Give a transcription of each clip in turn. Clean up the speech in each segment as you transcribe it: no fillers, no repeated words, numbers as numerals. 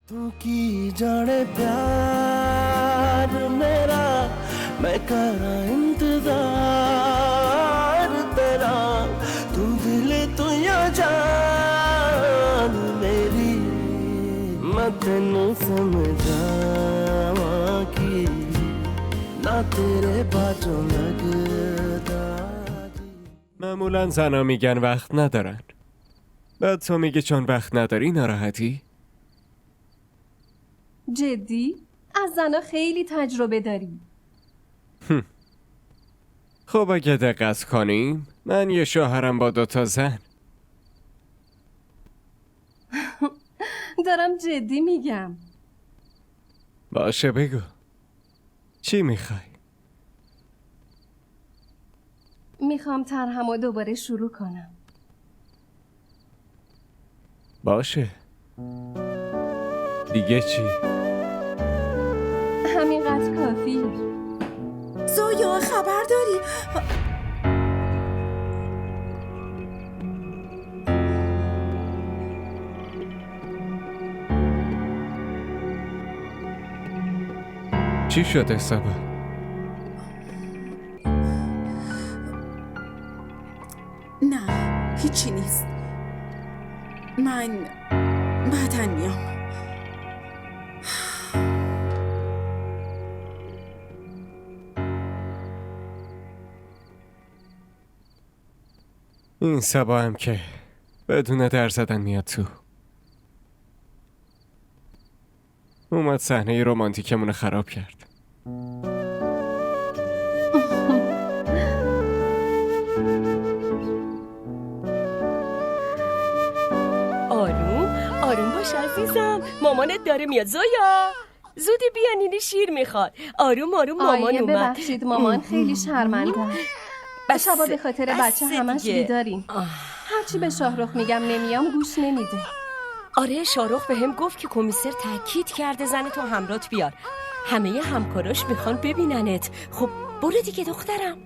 तू की जाने प्यार मेरा मैं करा इंतजार तेरा तू दिल तू या जान मेरी मैं तेनू समझावा की ना तेरे बाजों लगदा معمولا زنا میگن وقت ندارن. بعد تو میگی چون وقت نداری ناراحتی؟ جدی؟ از زنا خیلی تجربه داری. خب اگه دقت کنیم من یه شوهرم با 2 زن. دارم جدی میگم. باشه بگو چی میخوای؟ میخوام طرحمو دوباره شروع کنم. باشه دیگه چی؟ همینقدر کافیه. زویا خبر داری؟ چی شده سبا؟ نه هیچی نیست. من بعداً میام. این سبا هم که بدون در زدن میاد تو. اومد صحنه رمانتیکمون خراب کرد. آروم باش عزیزم، مامانت داره میاد. زویا زودی بیا، نینی شیر میخواد. آروم مامان آیه اومد. ببخشید مامان خیلی شرمنده. شبا به خاطر بچه همش بیداریم. هرچی به شاهرخ میگم نمیام گوش نمیده. آره شاهرخ به هم گفت که کمیسر تاکید کرده زن تو همراهت بیار. همه همکاراش میخوان ببیننت. خب برو دیگه دخترم.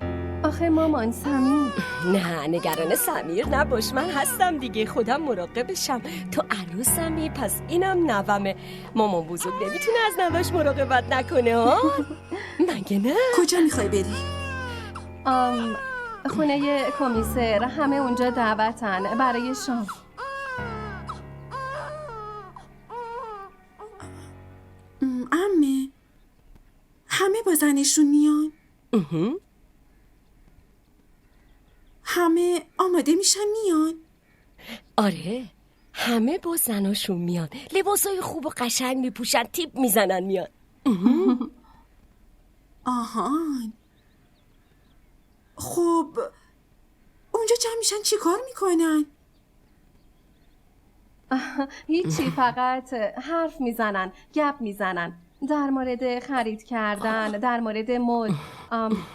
آخه مامان سمیر. نه نگران سمیر نباش، من هستم دیگه، خودم مراقبشم. تو عروسمی پس اینم نومه. مامان بزرگ نمیتونه از نوش مراقبت نکنه ها. مگه نه؟ کجا میخوای بری؟ خونه کمیسر، همه اونجا دعوتن برای شام. عمه همه با زنشون میان؟ همه آماده میشن میان؟ آره همه با زناشون میان، لباسای خوب و قشنگ میپوشن، تیپ میزنن میان. آهان خب اونجا جمع میشن چی کار میکنن؟ هیچی، فقط حرف میزنن، گپ میزنن در مورد خرید کردن، در مورد مد.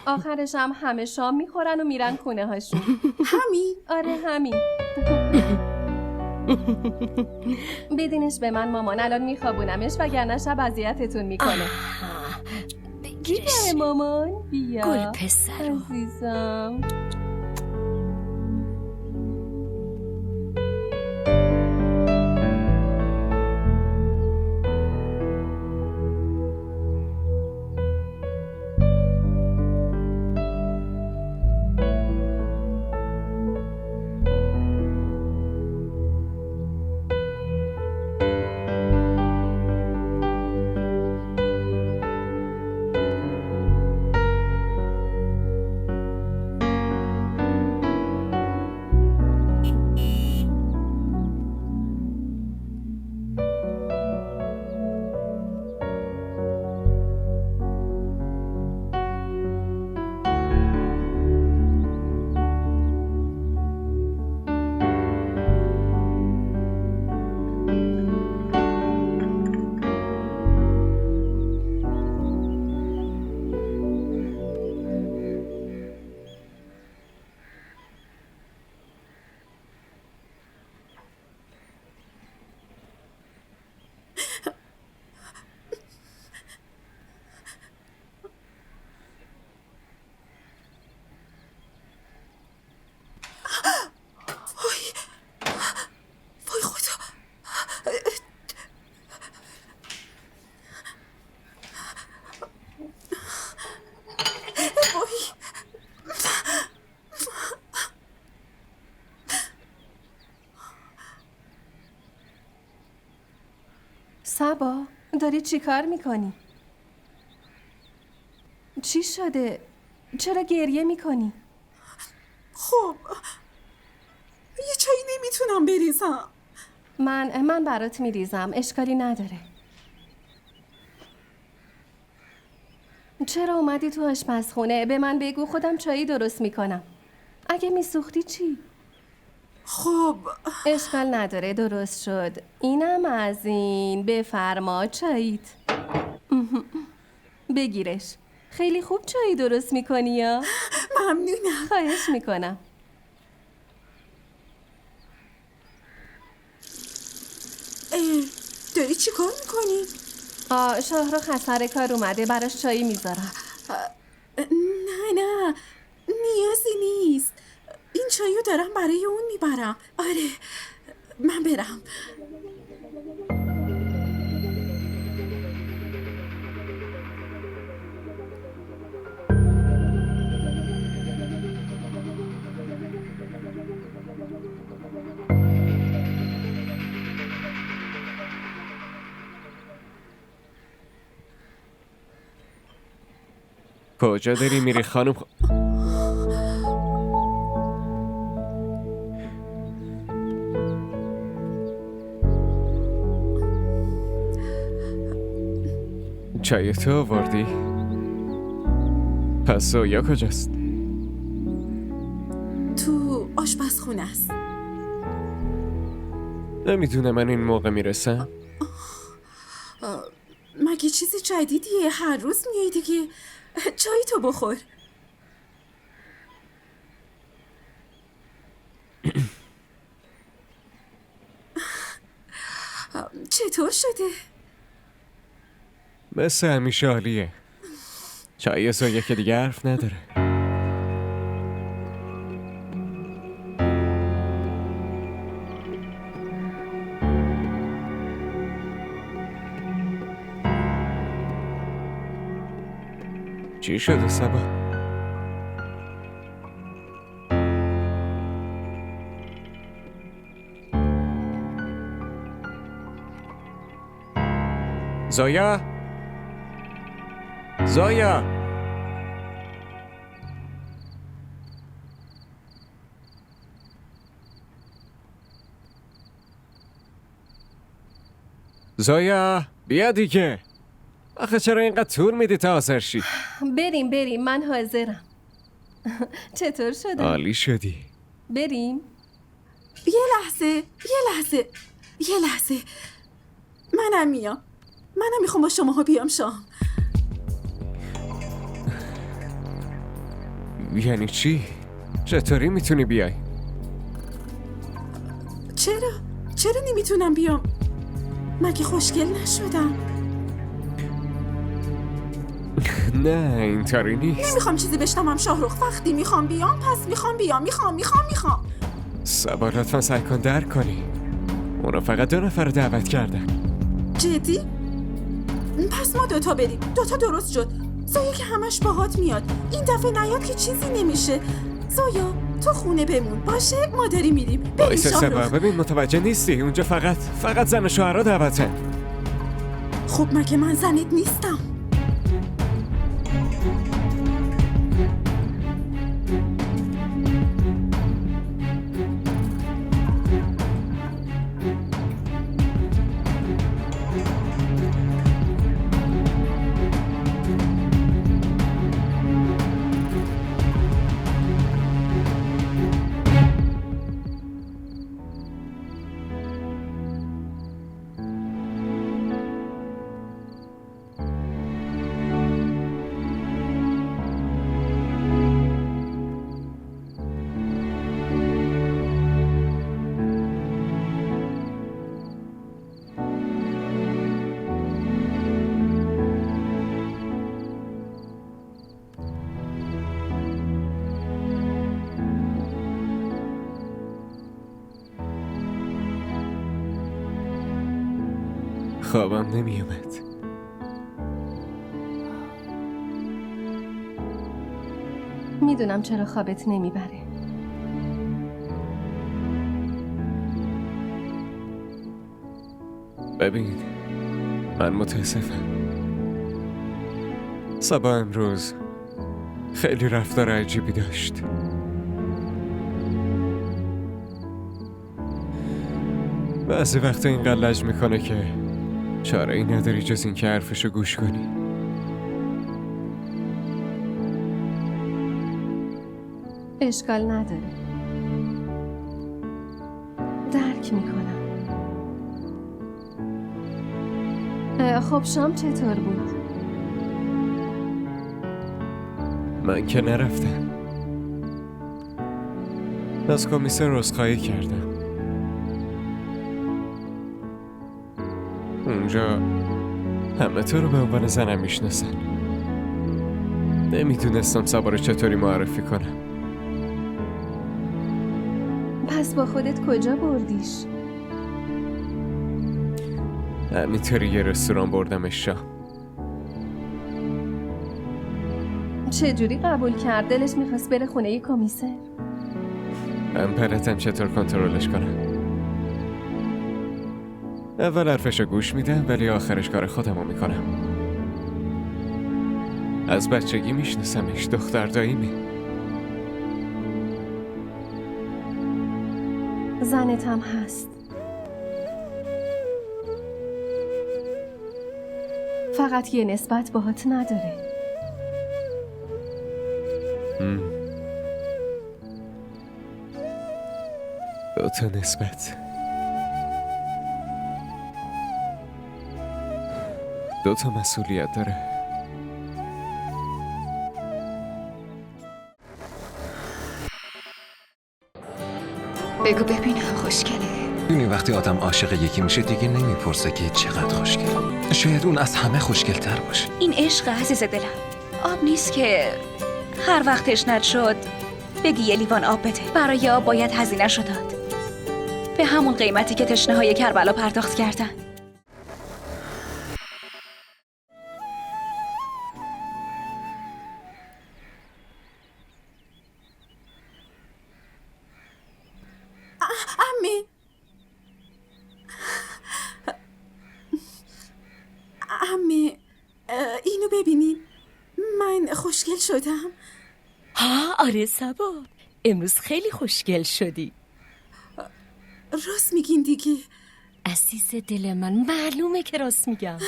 آخرش هم همه شام میخورن و میرن خونه هاشون. همین؟ آره همین. بدینش به من مامان، الان میخوابونمش وگرنه شب اذیتتون میکنه. بیا مامان بیا گل پسرو عزیزم. سبا داری چی کار میکنی؟ چی شده؟ چرا گریه میکنی؟ خب یه چایی نمیتونم بریزم. من برات میریزم، اشکالی نداره. چرا اومدی تو آشپزخونه؟ به من بگو، خودم چایی درست میکنم. اگه میسوختی چی؟ خب اشکال نداره، درست شد. اینم از این. بفرما چاییت. بگیرش. خیلی خوب چایی درست میکنی یا؟ ممنونم. خواهش میکنم. داری چی کار میکنی؟ شاهرخ از سر کار اومده، براش چایی میذارم. نه نیازی نیست. این چایو دارم برای اون میبرم. آره من برم. کجا داری میری خانم؟ چای تو آوردی؟ پس زویا کجاست؟ تو آشپزخونه است. نمیدونه من این موقع میرسم. مگه چیزی جدیدیه؟ هر روز میای دیگه. چای تو بخور. چطور شده؟ مثل همیشه عالیه. چای زویا که دیگه حرف نداره. چی شده سبا؟ زویا؟ زویا؟ زویا بیا دیگه. آخه چرا اینقدر طول میدی تا حاضر شی؟ بریم من حاضرم. چطور شده؟ عالی شدی. بریم. یه لحظه منم میام. منم میخوام با شماها بیام شام. یعنی چی؟ چطوری میتونی بیای؟ چرا نمیتونم بیام؟ مگه خوشگل نشدم؟ نه اینطوری نیست. نمیخوام چیزی بشنوم شاهرخ. وقتی میخوام بیام پس میخوام بیام. میخوام سبا لطفا سعی کن درک کنی. اونا فقط 2 نفر رو دعوت کردن. جدی؟ پس ما 2 بریم. 2 درست شد. زویا که همش باهات میاد. این دفعه نیاد که چیزی نمیشه. زویا تو خونه بمون باشه، ما داریم میریم. بریم بایسته سبا، شاهرخ. ببین متوجه نیستی. اونجا فقط زن و شوهرها دعوتن. خب مگه من زنت نیستم؟ خوابم نمیومد. میدونم چرا خوابت نمیبره. ببین من متاسفم. صبا امروز خیلی رفتار عجیبی داشت. بعضی وقتا اینقدر لج میکنه که چاره ای نداری جز این که حرفشو گوش کنی. اشکال نداره، درک میکنم. خب شام چطور بود؟ من که نرفتم. از کمیسر عذرخواهی کردم. اونجا همه تو رو به عنوان زنم میشناسن. نمیدونستم صبا رو چطوری معرفی کنم. پس با خودت کجا بردیش؟ همینطوری یه رستوران بردمش شام. چجوری قبول کرد؟ دلش میخواست بره خونه ی کمیسر. من بلدم چطور کنترلش کنم. اول حرفشو گوش میدم ولی آخرش کار خودمو میکنم. از بچگی میشناسمش، دختر داییمی. زنت هم هست. فقط یه نسبت باهات نداره. دو تا نسبت، دو تا مسئولیت داره. بگو ببینم خوشگله. می‌دونی وقتی آدم عاشق یکی میشه دیگه نمیپرسه که چقدر خوشگله. شاید اون از همه خوشگل‌تر باشه. این عشق عزیز دلم، آب نیست که هر وقت تشنت شد بگی یه لیوان آب بده. برای آب باید هزینه شو داد، به همون قیمتی که تشنه‌های کربلا پرداخت کردن. عمه، عمه، اینو ببینین، من خوشگل شدم. ها آره صبا، امروز خیلی خوشگل شدی. راست میگین دیگه. عزیز دل من، معلومه که راست میگم.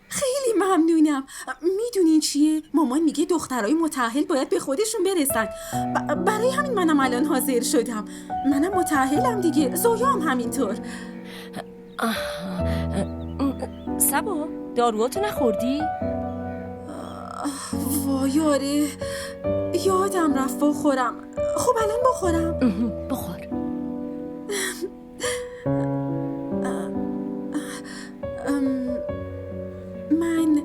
خیلی ممنونم. میدونین چیه؟ مامان میگه دخترای متأهل باید به خودشون برسن. برای همین منم الان حاضر شدم. منم متأهلم دیگه. زویا هم همینطور. صبا دارواتو نخوردی؟ وای آره، یادم رفت بخورم. خب الان بخورم. بخور. من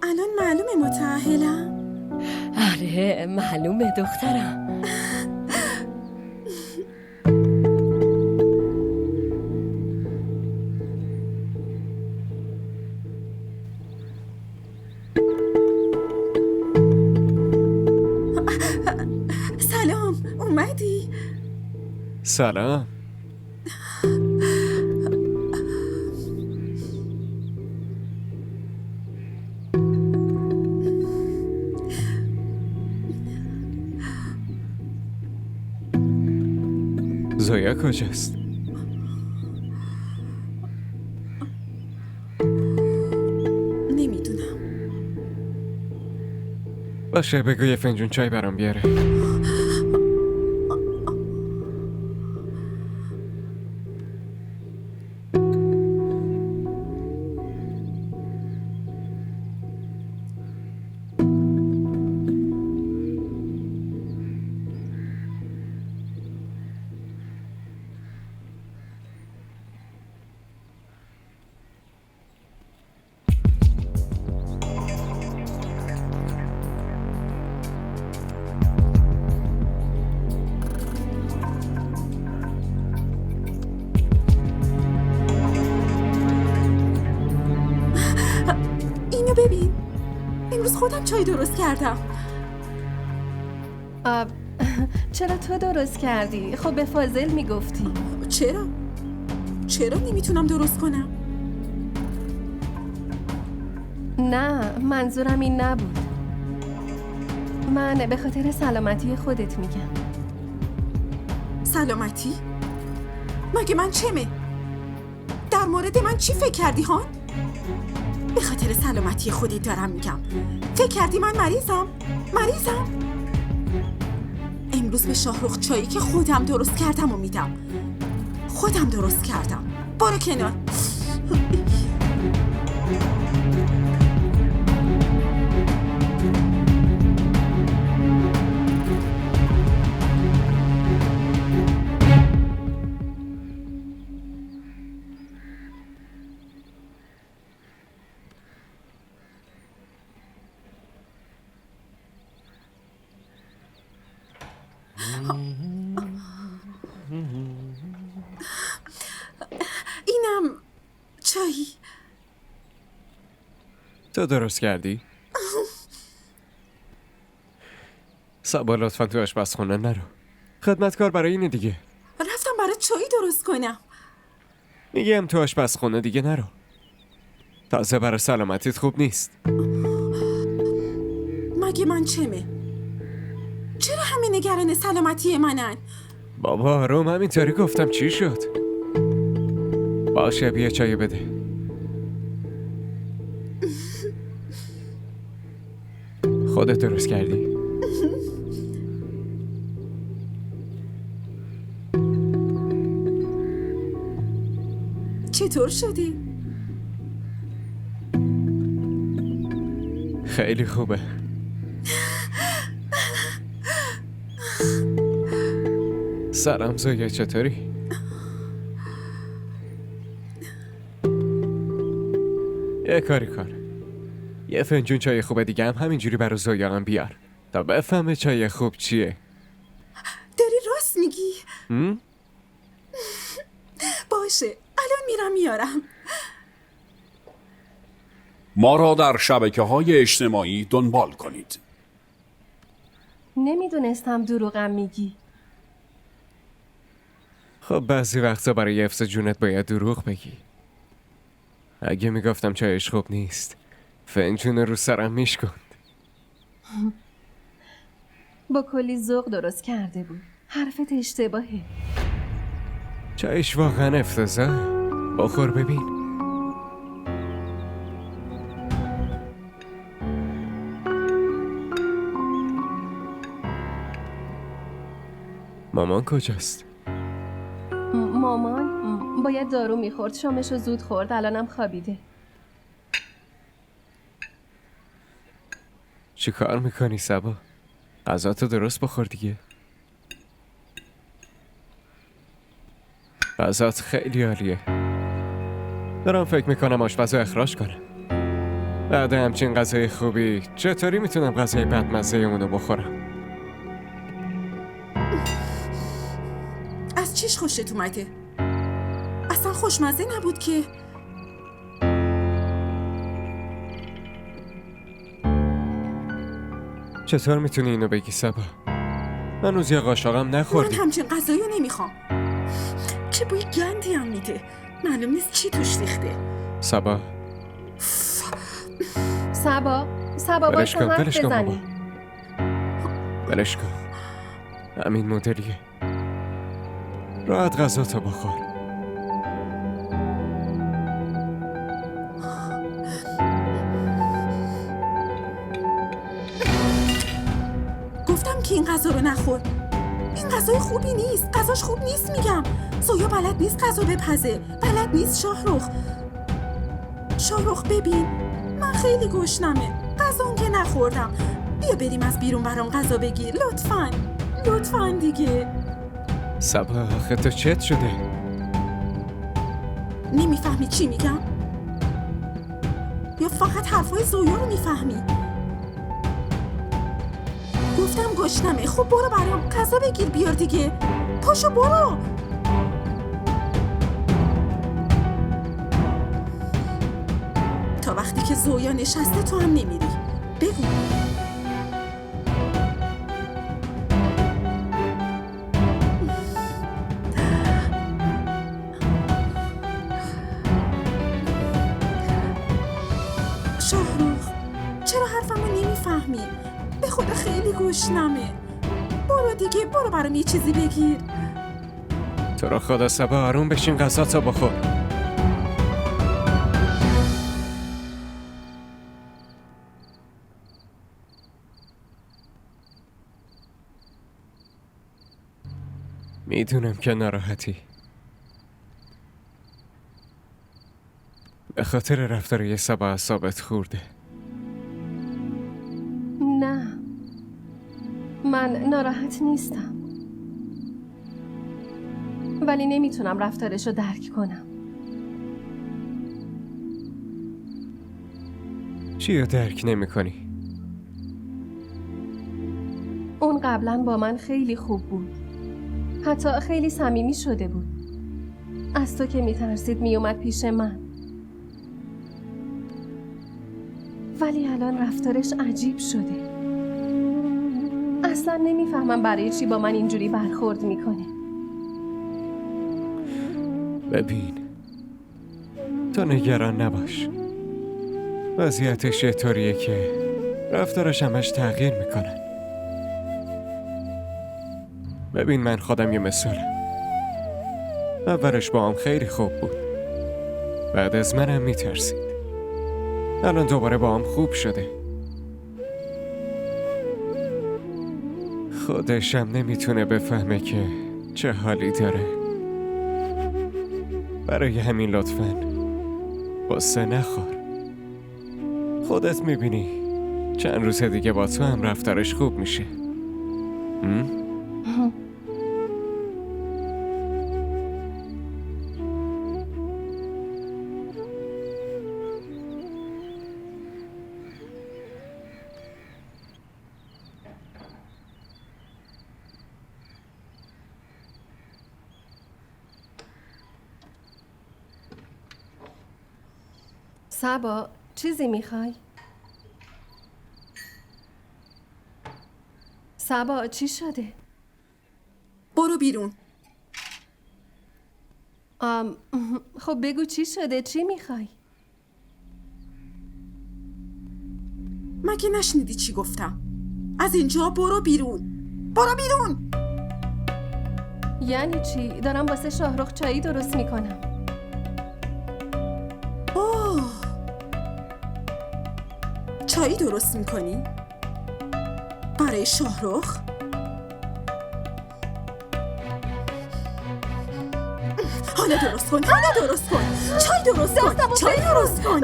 الان معلومه متأهلم؟ آره معلومه دخترم. سلام، اومدی؟ سلام. زویا کجاست؟ نمیدونم. باشه بگو یه فنجون چای برام بیاره. ببین، امروز خودم چای درست کردم. چرا تو درست کردی؟ خب به فاضل میگفتی. چرا نمیتونم درست کنم؟ نه، منظورم این نبود. من به خاطر سلامتی خودت میگم. سلامتی؟ مگه من چمه؟ در مورد من چی فکر کردی هان؟ به خاطر سلامتی خودت دارم میگم. فکر کردی من مریضم؟ امروز به شاهرخ چایی که خودم درست کردم و میدم. خودم درست کردم. برو کنار. اینم چایی. تو درست کردی؟ سبا لطفا تو آشپزخونه نرو. خدمتکار برای اینه دیگه. رفتم برای چایی درست کنم. میگم تو آشپزخونه دیگه نرو. تازه برای سلامتیت خوب نیست. مگه من چمه؟ چرا همه نگران سلامتی منن؟ بابا آروم، همینطوری گفتم چی شد؟ باشه بیا چای بده. خودت درست کردی؟ چطور شدی؟ خیلی خوبه. سلام زویا، چطوری؟ یه کاری کن. یه فنجون چای خوبه دیگه هم همینجوری برای زویا هم بیار تا بفهمه چای خوب چیه. داری راست میگی؟ باشه، الان میرم میارم. ما را در شبکه‌های اجتماعی دنبال کنید. نمیدونستم دروغم میگی. خب بعضی وقتا برای حفظ جونت باید دروغ بگی. اگه میگفتم چایش خوب نیست فنجون رو سرم میشکند. با کلی ذوق درست کرده بود. حرفت اشتباهه. چایش واقعا افتضاح. بخور ببین. مامان کجاست؟ مامان باید دارو میخورد. شامشو زود خورد، الانم خوابیده. چی کار میکنی سبا؟ غذاتو درست بخور دیگه. غذات خیلی عالیه. دارم فکر میکنم آشپزو اخراج کنم. بعد همچین غذای خوبی چطوری میتونم غذای بدمزه اونو بخورم؟ از چیش خوشت اومده؟ اصلا خوشمزه نبود که. چطور میتونی اینو بگی سبا؟ من روز یه قاشقم من نخوردیم. همچین غذایی رو نمیخوام. چه بوی گندی هم میده. معلوم نیست چی توش ریخته. سبا سبا باید حرف ولش کن بابا. بزنی. ولش کن. همین مدلیه. راحت غذاتو بخور. گفتم که این غذا رو نخور. این غذای خوبی نیست. غذاش خوب نیست میگم. زویا بلد نیست غذا بپزه. بلد نیست شاهرخ ببین، من خیلی گشنمه. غذام که نخوردم. بیا بریم از بیرون برام غذا بگیر لطفاً دیگه. سبا آخه تو چت شده؟ نمیفهمی چی میگم؟ یا فقط حرفای زویا رو میفهمی؟ گفتم گشنمه. خب برو برام غذا بگیر بیار دیگه. پاشو برو. تا وقتی که زویا نشسته تو هم نمیری. بگو. شاهرخ چرا حرفمو نمیفهمی؟ به خدا خیلی گشنمه. برو دیگه، برو برام یه چیزی بگیر. تو رو خدا صبا آروم بشین، غذا تا بخور. میدونم که ناراحتی به خاطر رفتار یه صبا اعصابت خورده. نه، من ناراحت نیستم، ولی نمیتونم رفتارش رو درک کنم. چی رو درک نمی کنی؟ اون قبلا با من خیلی خوب بود، حتی خیلی صمیمی شده بود. از تو که میترسید میومد پیش من، ولی الان رفتارش عجیب شده. اصلا نمیفهمم برای چی با من اینجوری برخورد میکنه. ببین، تو نگران نباش. وضعیتش یه طوریه که رفتارش همش تغییر میکنه. ببین، من خودم یه مثالم. اولش با هم خیلی خوب بود، بعد از منم میترسید. الان دوباره با هم خوب شده. خودشم نمیتونه بفهمه که چه حالی داره. برای همین لطفاً غصه نخور. خودت میبینی چند روز دیگه با تو هم رفتارش خوب میشه. صبا، چیزی میخوای؟ صبا، چی شده؟ برو بیرون. خب بگو چی شده؟ چی میخوای؟ مگه نشنیدی چی گفتم؟ از اینجا برو بیرون. برو بیرون. یعنی چی؟ دارم واسه شاهرخ چایی درست میکنم. اوه، چایی درست میکنی؟ برای شاهرخ؟ حالا درست کن، حالا درست کن. چای درست کن، چای درست کن.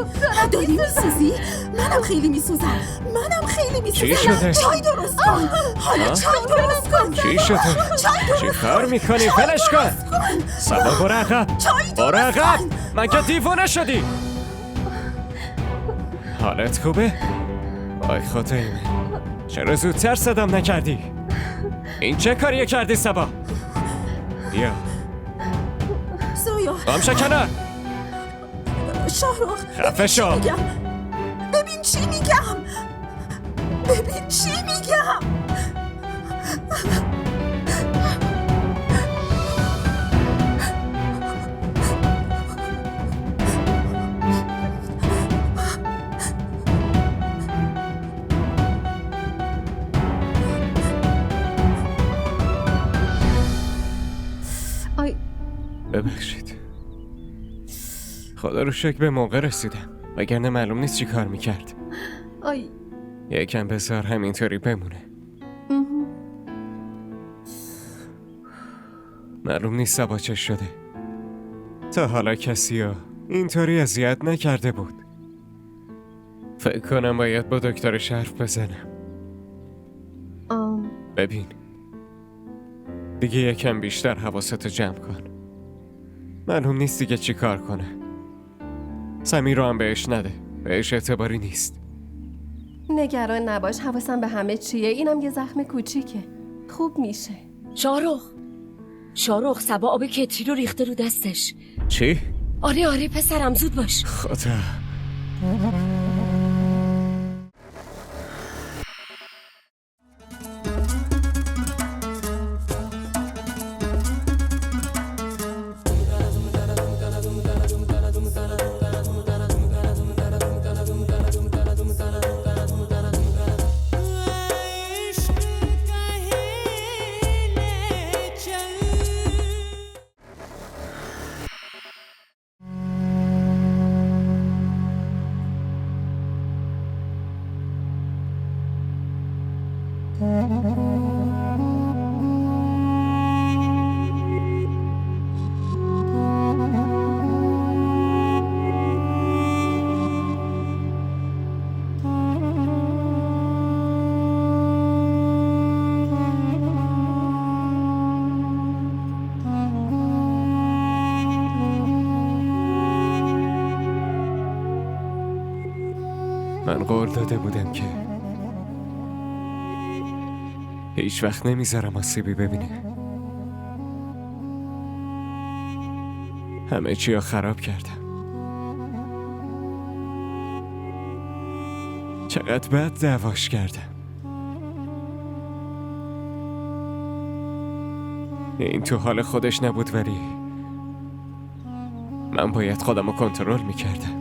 داری میسوزی؟ منم خیلی میسوزم. منم خیلی میسوزم. چی شده؟ چای درست کن. حالا چای درست کن. چی شده؟ چی کار میکنی؟ فلش کن. صبا، برو عقب. برو عقب. مگه دیوانه شدی؟ حالت خوبه؟ آی خدای من، چرا زودتر صدام نکردی؟ این چه کاریه کردی صبا؟ بیا زویا، بام کنار. شاهرخ، خفه شو. ببین چی میگم. ببین چی میگم. ببخشید، خدا رو شکر به موقع رسیدم، وگرنه معلوم نیست چی کار میکرد. آی، یکم بذار همینطوری بمونه. معلوم نیست صبا چه شده. تا حالا کسی ها اینطوری اذیت نکرده بود. فکر کنم باید با دکترش حرف بزنم. ببین، دیگه یکم بیشتر حواستو جمع کن. معلوم نیست دیگه چی کار کنه. سمیر رو هم بهش نده، بهش اعتباری نیست. نگران نباش، حواسم به همه چیه. اینم یه زخم کوچیکه، خوب میشه. شاهرخ، صبا آب کتری رو ریخته رو دستش. چی؟ آره پسرم، زود باش. خدا. من قول داده بودم که هیچ وقت نمیذارم آسیبی ببینه. همه چی رو خراب کردم. چقدر بد دعواش کردم. این تو حال خودش نبود، ولی من باید خودم رو کنترل میکردم.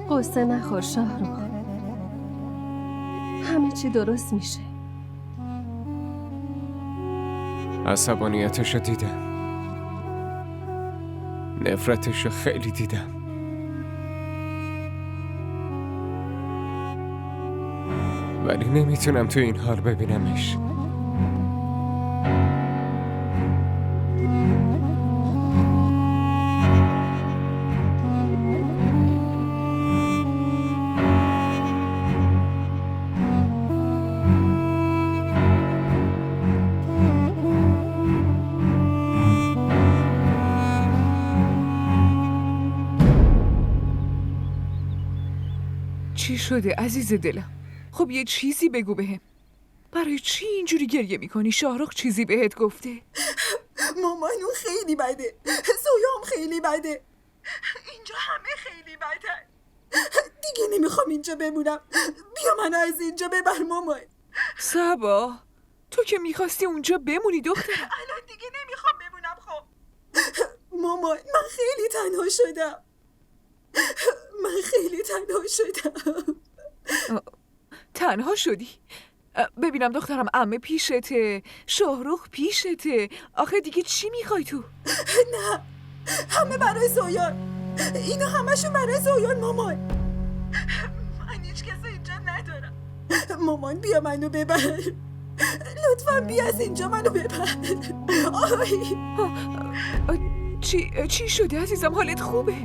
قصه نخور شاهرخ، همه چی درست میشه. عصبانیتشو دیدم، نفرتشو خیلی دیدم، ولی نمیتونم تو این حال ببینمش. چی شده عزیز دلم؟ خب یه چیزی بگو بهم. برای چی اینجوری گریه میکنی؟ شاهرخ چیزی بهت گفته؟ مامانو خیلی بده، زویام خیلی بده، اینجا همه خیلی بدن. دیگه نمیخوام اینجا بمونم. بیا منو از اینجا ببر مامان. صبا، تو که میخواستی اونجا بمونی دخترم. الان دیگه نمیخوام بمونم. خب مامان، من خیلی تنها شدم. تنها شدی؟ ببینم دخترم، عمه پیشته، شاهرخ پیشته، آخه دیگه چی میخوای تو؟ نه، همه برای زویان. اینا همشون برای زویان مامان. من هیچ کس اینجا ندارم. مامان بیا منو ببر، لطفا بیا از اینجا منو ببر. چی شده عزیزم؟ حالت خوبه؟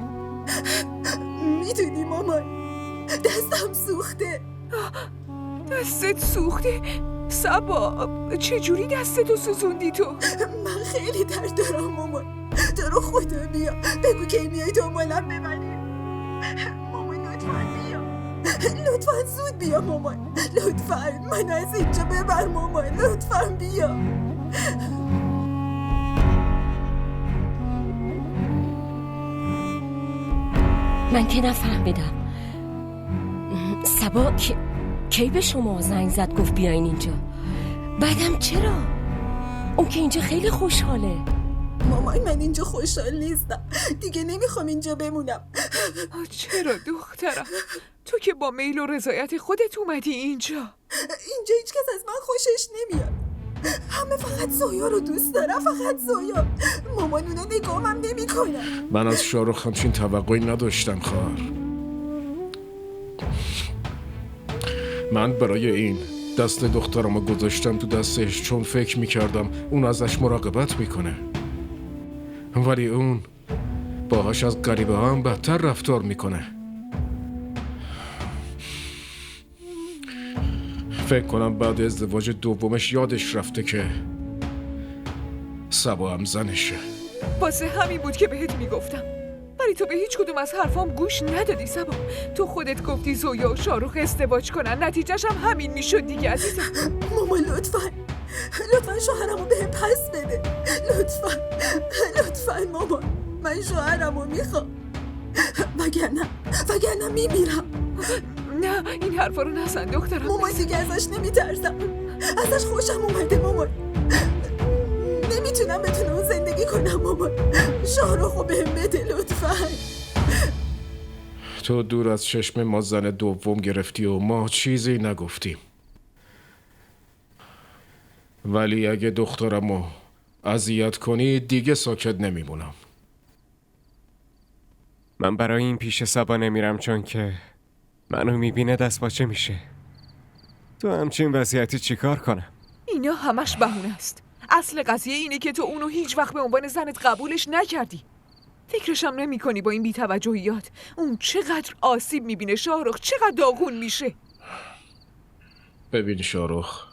میدونی مامان، دستم سوخته. دستت سوخته؟ صبا، چجوری دستتو سوزوندی تو؟ من خیلی درد دارم مامان. تو رو خدا بیا بگو که میای دنبالم ببری. مامان لطفا بیا، لطفا زود بیا مامان، لطفا من از اینجا ببر مامان، لطفا بیا. من که نفهمیدم. صبا کی به شما زنگ زد گفت بیاین اینجا؟ بعدم چرا؟ اون که اینجا خیلی خوشحاله. مامان من اینجا خوشحال نیستم، دیگه نمیخوام اینجا بمونم. چرا دخترم؟ تو که با میل و رضایت خودت اومدی اینجا هیچ کس از من خوشش نمیاد. همه فقط زویا رو دوست دارن، فقط زویا. مامان اونا نگاهم نمی کنن. من از شاهرخ همچین توقعی نداشتم خواهر. من برای این دست دخترمو گذاشتم تو دستش چون فکر میکردم اون ازش مراقبت میکنه، ولی اون باهاش از غریبه ها هم بدتر رفتار میکنه. فکر کنم بعد ازدواج دومش یادش رفته که صبا هم زنشه. واسه همین بود که بهت میگفتم، ولی تو به هیچ کدوم از حرفام گوش ندادی صبا. تو خودت گفتی زویا و شاهرخ ازدواج کنن، نتیجهش هم همین میشد دیگه عزیزم. مامان لطفا شوهرمو بهم پس بده، لطفا مامان، من شوهرمو میخوام، وگرنه میمیرم. نه این حرفا رو نزن دخترم. مامان دیگه ازش نمیترسم، ازش خوشم اومده مامان. نمیتونم بدون اون زندگی کنم مامان. شاهرخو بهم بده لطفا. تو دور از چشم ما زن دوم گرفتی و ما چیزی نگفتیم، ولی اگه دخترمو اذیت کنی دیگه ساکت منو میبینه دست باچه میشه. تو همچین وضعیتی چیکار کنم؟ اینا همش بهونه است. اصل قضیه اینه که تو اونو هیچ وقت به عنوان زنت قبولش نکردی. فکرشم نمی کنی با این بی‌توجهیات اون چقدر آسیب میبینه شاهرخ، چقدر داغون میشه. ببین شاهرخ،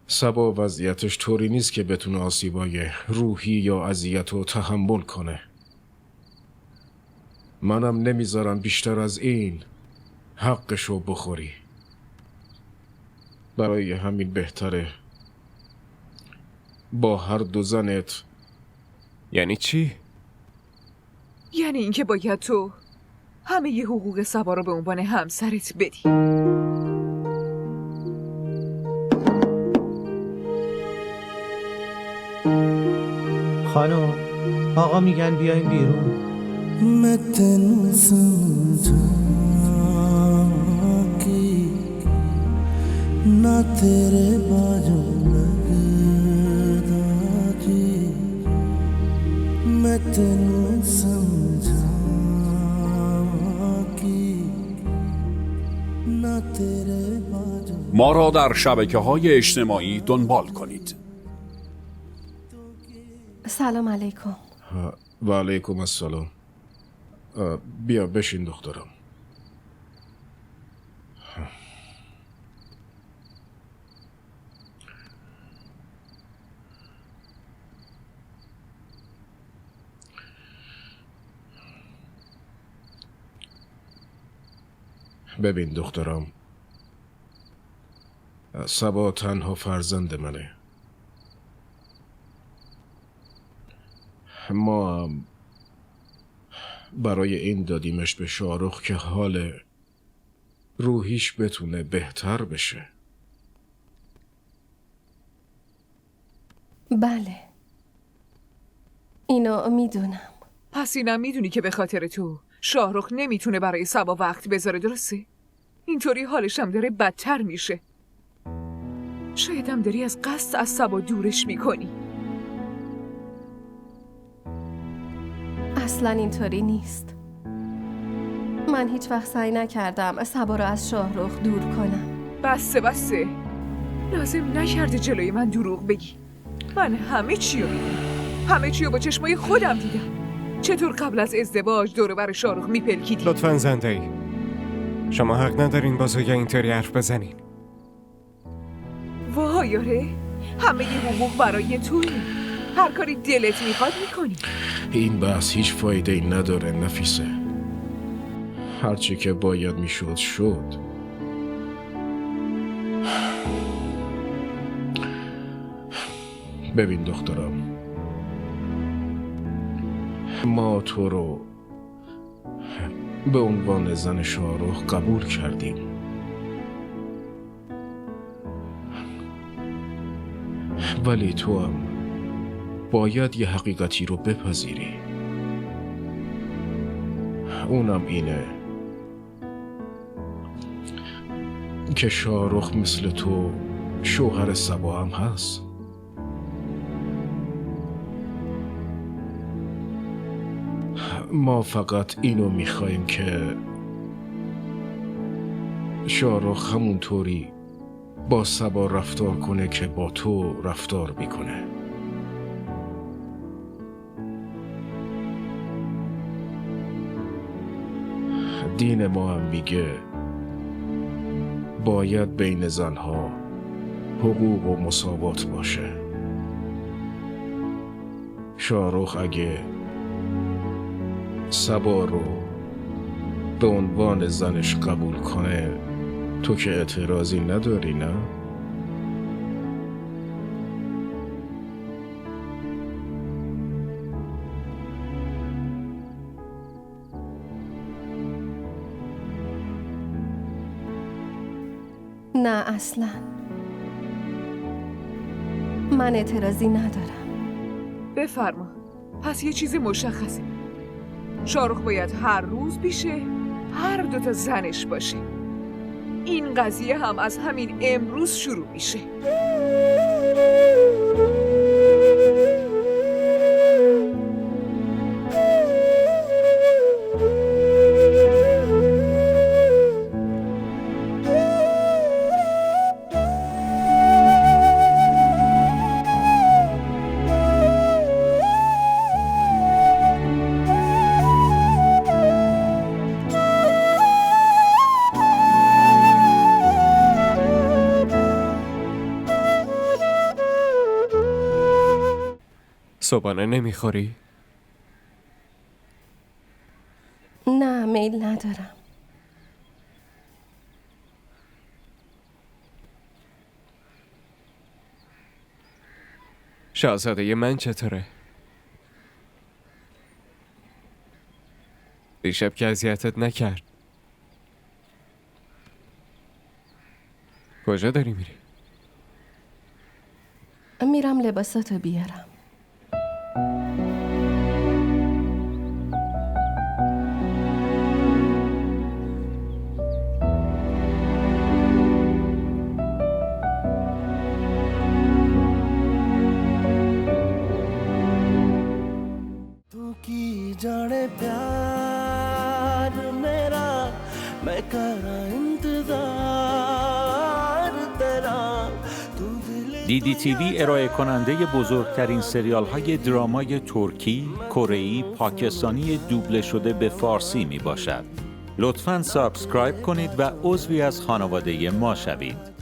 سبا وضعیتش طوری نیست که بتونه آسیبای روحی یا اذیت رو تحمل کنه. منم نمیذارم بیشتر از این حقشو بخوری. برای همین بهتره با هر دو زنت. یعنی چی؟ یعنی اینکه باید تو همه ی حقوق سبا رو به عنوان همسرت بدی. خانم، آقا میگن بیاین بیرون. मैं तेनू समझां कि ना तेरे बाजू लगदा जी, मैं तेनू समझां कि ना तेरे बाजू. ما را در شبکه‌های اجتماعی دنبال کنید. سلام علیکم. و علیکم السلام. بیا بشین دخترم. ببین دخترم، سبا تنها فرزند منه. ما هم برای این دادیمش به شاهرخ که حال روحیش بتونه بهتر بشه. بله، اینو میدونم. پس اینم میدونی که به خاطر تو شاهرخ نمیتونه برای سبا وقت بذاره، درسته؟ اینطوری حالش هم داره بدتر میشه. شاید هم داری از قصد از سبا دورش میکنی. اصلا اینطوری نیست. من هیچ وقت سعی نکردم سبا رو از شاهرخ دور کنم. بسه لازم نکرده جلوی من دروغ بگی. من همه چیو میدونم، همه چیو با چشمای خودم دیدم. چطور قبل از ازدواج دور بر شاهرخ میپلکیدی؟ لطفاً زنده ای، شما حق ندارین با زویا اینطوری حرف بزنین. وای آره، همه ی حقوق برای توی، هر کاری دلت میخواد میکنی. این بحث هیچ فایده ای نداره نفیسه. هرچی که باید میشد شد. ببین دخترم، ما تو رو به عنوان زن شاهرخ قبول کردیم. ولی تو هم باید یه حقیقتی رو بپذیری. اونم اینه که شاهرخ مثل تو شوهر سبا هم هست. ما فقط اینو میخوایم که شاهرخ همونطوری با سبا رفتار کنه که با تو رفتار میکنه. دین ما هم میگه باید بین زنها حقوق و مساوات باشه. شاهرخ اگه سبا رو به عنوان زنش قبول کنه، تو که اعتراضی نداری نه؟ نه اصلا، من اعتراضی ندارم. بفرما. پس یه چیز مشخصه، شاهرخ باید هر روز پیشه هر دوتا زنش باشه. این قضیه هم از همین امروز شروع میشه. صبحانه نمیخوری؟ نه میل ندارم. شاهزاده من چطوره؟ دیشب که اذیتت نکرد. کجا داری میری؟ میرم لباساتو بیارم. जाने प्यार मेरा मैं करा इंतजार तेरा دیدی تیوی ارائه کننده بزرگترین سریال های درامای ترکی، کره‌ای، پاکستانی دوبله شده به فارسی می باشد. لطفاً سابسکرایب کنید و عضوی از خانواده ما شوید.